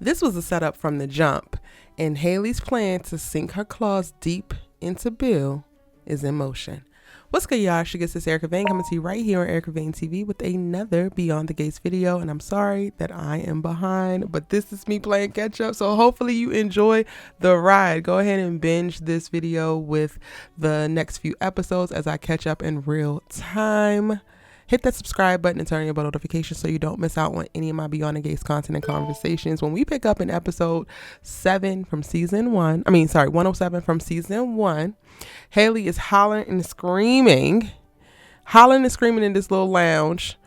This was a setup from the jump, and Hayley's plan to sink her claws deep into Bill is in motion. What's good, y'all? She gets this Erica Vane coming to you right here on Erica Vane TV with another Beyond the Gates video. And I'm sorry that I am behind, but this is me playing catch up. So hopefully you enjoy the ride. Go ahead and binge this video with the next few episodes as I catch up in real time. Hit that subscribe button and turn on your bell notifications so you don't miss out on any of my Beyond the Gates content and conversations. When we pick up in episode 7 from season 1, 107 from season 1, Hayley is hollering and screaming in this little lounge.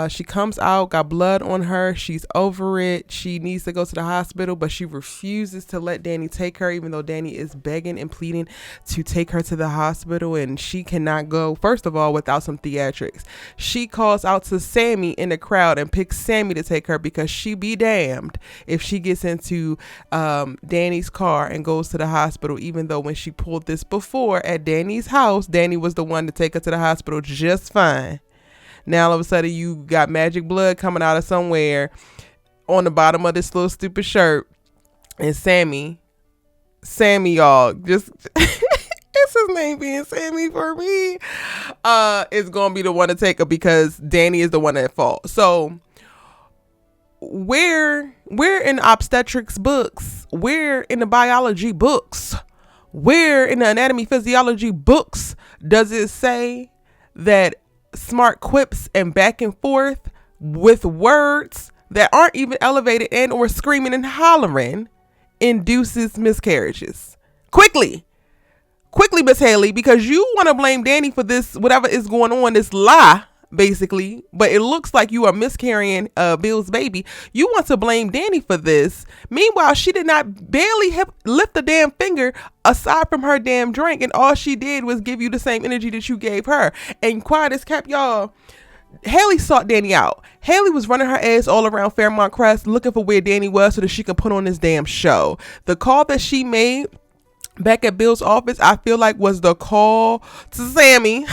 She comes out, got blood on her. She's over it. She needs to go to the hospital, but she refuses to let Dani take her, even though Dani is begging and pleading to take her to the hospital, and she cannot go, first of all, without some theatrics. She calls out to Sammy in the crowd and picks Sammy to take her because she be damned if she gets into Dani's car and goes to the hospital, even though when she pulled this before at Dani's house, Dani was the one to take her to the hospital just fine. Now all of a sudden you got magic blood coming out of somewhere on the bottom of this little stupid shirt, and Sammy, y'all, just it's his name being Sammy for me, is gonna be the one to take her because Dani is the one at fault. So where in obstetrics books, where in the biology books, where in the anatomy physiology books does it say that smart quips and back and forth with words that aren't even elevated and or screaming and hollering induces miscarriages? Quickly, Miss Hayley, because you want to blame Dani for this, whatever is going on, this lie, basically, but it looks like you are miscarrying Bill's baby. You want to blame Dani for this. Meanwhile, she did not barely lift a damn finger aside from her damn drink, and all she did was give you the same energy that you gave her. And quiet as kept, y'all, Hayley sought Dani out. Hayley was running her ass all around Fairmont Crest looking for where Dani was so that she could put on this damn show. The call that she made back at Bill's office, I feel like, was the call to Sammy.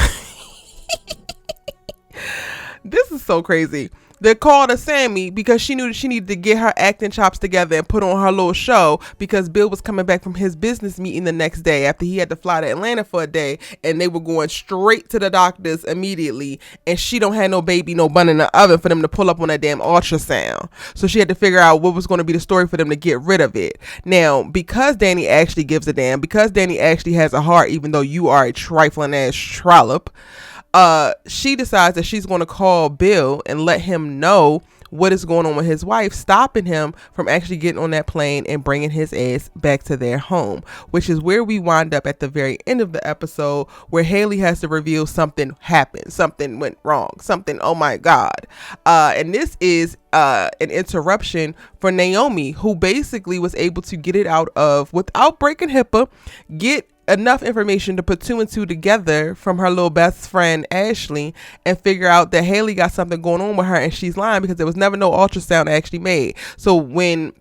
This is so crazy. They called to Sammy because she knew that she needed to get her acting chops together and put on her little show because Bill was coming back from his business meeting the next day after he had to fly to Atlanta for a day, and they were going straight to the doctors immediately, and she don't have no baby, no bun in the oven for them to pull up on that damn ultrasound. So she had to figure out what was going to be the story for them to get rid of it. Now, because Dani actually gives a damn, because Dani actually has a heart, even though you are a trifling ass trollop, she decides that she's going to call Bill and let him know what is going on with his wife, stopping him from actually getting on that plane and bringing his ass back to their home, which is where we wind up at the very end of the episode, where Hayley has to reveal something happened, something went wrong, something, oh my God. And this is an interruption for Naomi, who basically was able to get it out of, without breaking HIPAA, get enough information to put 2 and 2 together from her little best friend Ashley and figure out that Hayley got something going on with her, and she's lying because there was never no ultrasound actually made. So when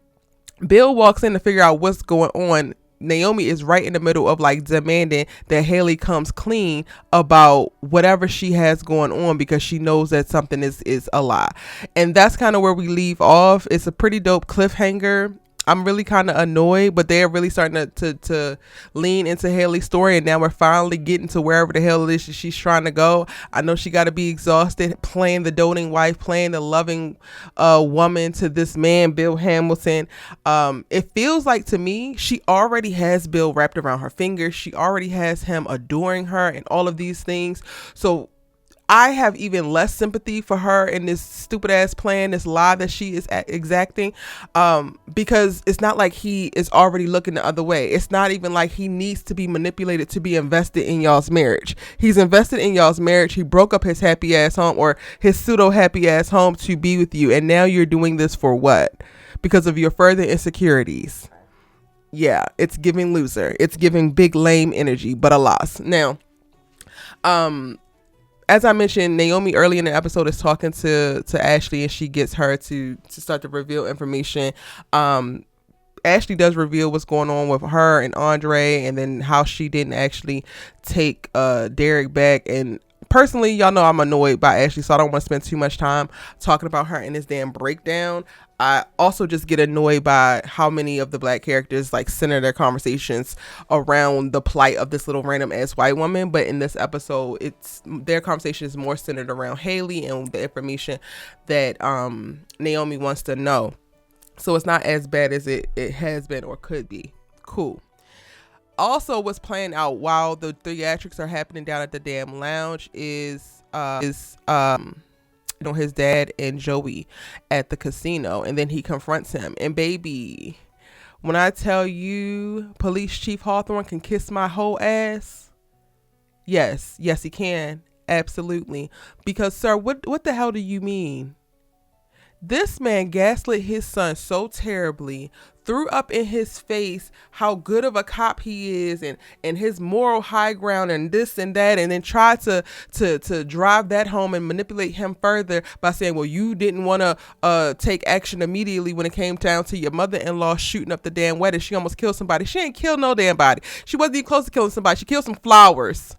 Bill walks in to figure out what's going on, Naomi is right in the middle of like demanding that Hayley comes clean about whatever she has going on because she knows that something is a lie. And that's kind of where we leave off. It's a pretty dope cliffhanger. I'm really kind of annoyed, but they're really starting to lean into Hayley's story, and now we're finally getting to wherever the hell it is she's trying to go. I know she got to be exhausted playing the doting wife, playing the loving woman to this man, Bill Hamilton. It feels like to me she already has Bill wrapped around her finger. She already has him adoring her and all of these things. So I have even less sympathy for her in this stupid ass plan, this lie that she is exacting, because it's not like he is already looking the other way. It's not even like he needs to be manipulated to be invested in y'all's marriage. He's invested in y'all's marriage. He broke up his happy ass home, or his pseudo happy ass home, to be with you. And now you're doing this for what? Because of your further insecurities. Yeah, it's giving loser. It's giving big lame energy, but a loss. Now, as I mentioned, Naomi early in the episode is talking to Ashley, and she gets her to start to reveal information. Ashley does reveal what's going on with her and Andre, and then how she didn't actually take Derek back. And personally, y'all know I'm annoyed by Ashley, so I don't want to spend too much time talking about her in this damn breakdown. I also just get annoyed by how many of the black characters like center their conversations around the plight of this little random ass white woman. But in this episode, it's their conversation is more centered around Hayley and the information that Naomi wants to know. So it's not as bad as it has been or could be. Cool. Also, what's playing out while the theatrics are happening down at the damn lounge is his dad and Joey at the casino, and then he confronts him. And baby, when I tell you Police Chief Hawthorne can kiss my whole ass, yes he can, absolutely. Because sir, what the hell do you mean? This man gaslit his son so terribly, threw up in his face how good of a cop he is and his moral high ground and this and that, and then tried to drive that home and manipulate him further by saying, well, you didn't want to take action immediately when it came down to your mother-in-law shooting up the damn wedding. She almost killed somebody. She ain't killed no damn body. She wasn't even close to killing somebody. She killed some flowers.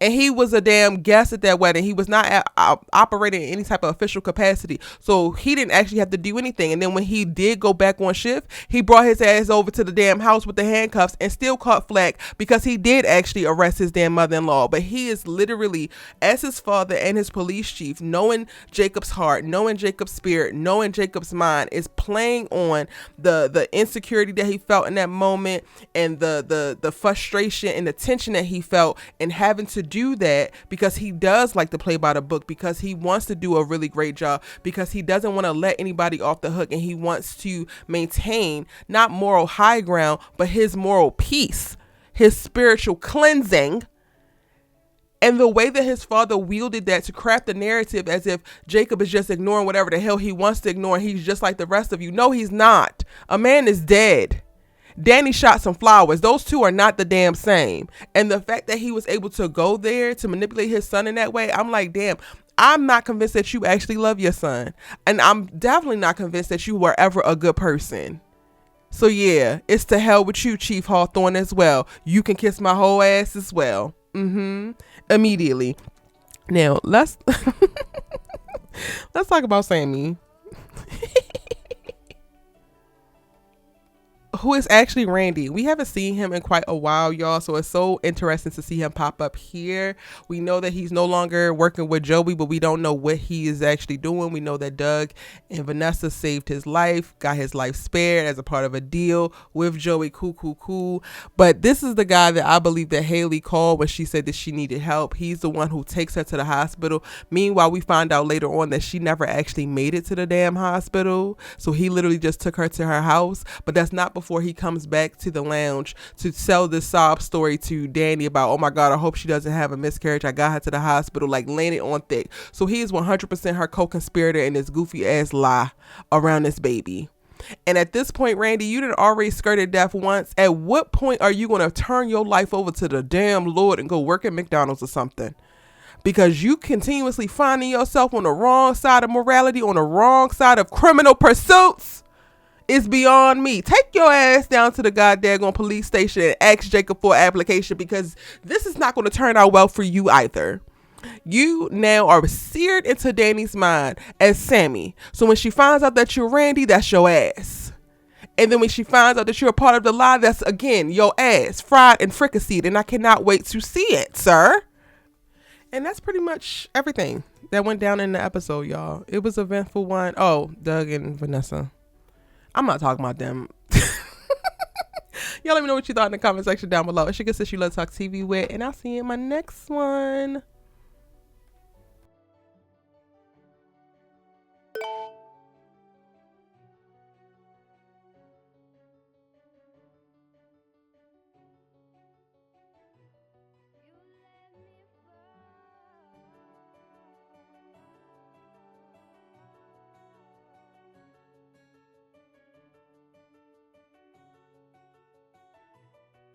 And he was a damn guest at that wedding. He was not operating in any type of official capacity. So he didn't actually have to do anything. And then when he did go back on shift, he brought his ass over to the damn house with the handcuffs and still caught flack because he did actually arrest his damn mother-in-law. But he is literally, as his father and his police chief, knowing Jacob's heart, knowing Jacob's spirit, knowing Jacob's mind, is playing on the insecurity that he felt in that moment and the frustration and the tension that he felt and having to do that because he does like to play by the book, because he wants to do a really great job, because he doesn't want to let anybody off the hook, and he wants to maintain not moral high ground but his moral peace, his spiritual cleansing. And the way that his father wielded that to craft the narrative as if Jacob is just ignoring whatever the hell he wants to ignore and he's just like the rest of you. No, he's not. A man is dead. Dani shot some flowers. Those two are not the damn same. And the fact that he was able to go there to manipulate his son in that way, I'm like, damn, I'm not convinced that you actually love your son. And I'm definitely not convinced that you were ever a good person. So yeah, it's to hell with you, Chief Hawthorne, as well. You can kiss my whole ass as well. Immediately. Now, let's talk about Sammy. Who is actually Randy. We haven't seen him in quite a while, y'all, so it's so interesting to see him pop up here. We know that he's no longer working with Joey, but we don't know what he is actually doing. We know that Doug and Vanessa saved his life, got his life spared as a part of a deal with Joey. Cool. But this is the guy that I believe that Hayley called when she said that she needed help. He's the one who takes her to the hospital. Meanwhile, we find out later on that she never actually made it to the damn hospital. So he literally just took her to her house, but that's not before he comes back to the lounge to sell this sob story to Dani about, oh my God, I hope she doesn't have a miscarriage. I got her to the hospital, like laying it on thick. So he is 100% her co-conspirator in this goofy ass lie around this baby. And at this point, Randy, you done already skirted death once. At what point are you going to turn your life over to the damn Lord and go work at McDonald's or something? Because you continuously finding yourself on the wrong side of morality, on the wrong side of criminal pursuits. It's beyond me. Take your ass down to the goddamn police station and ask Jacob for an application, because this is not going to turn out well for you either. You now are seared into Dani's mind as Sammy. So when she finds out that you're Randy, that's your ass. And then when she finds out that you're a part of the lie, that's again your ass, fried and fricasseed. And I cannot wait to see it, sir. And that's pretty much everything that went down in the episode, y'all. It was an eventful one. Oh, Doug and Vanessa. I'm not talking about them. Y'all let me know what you thought in the comment section down below. It's your good sis you love to talk TV with, and I'll see you in my next one.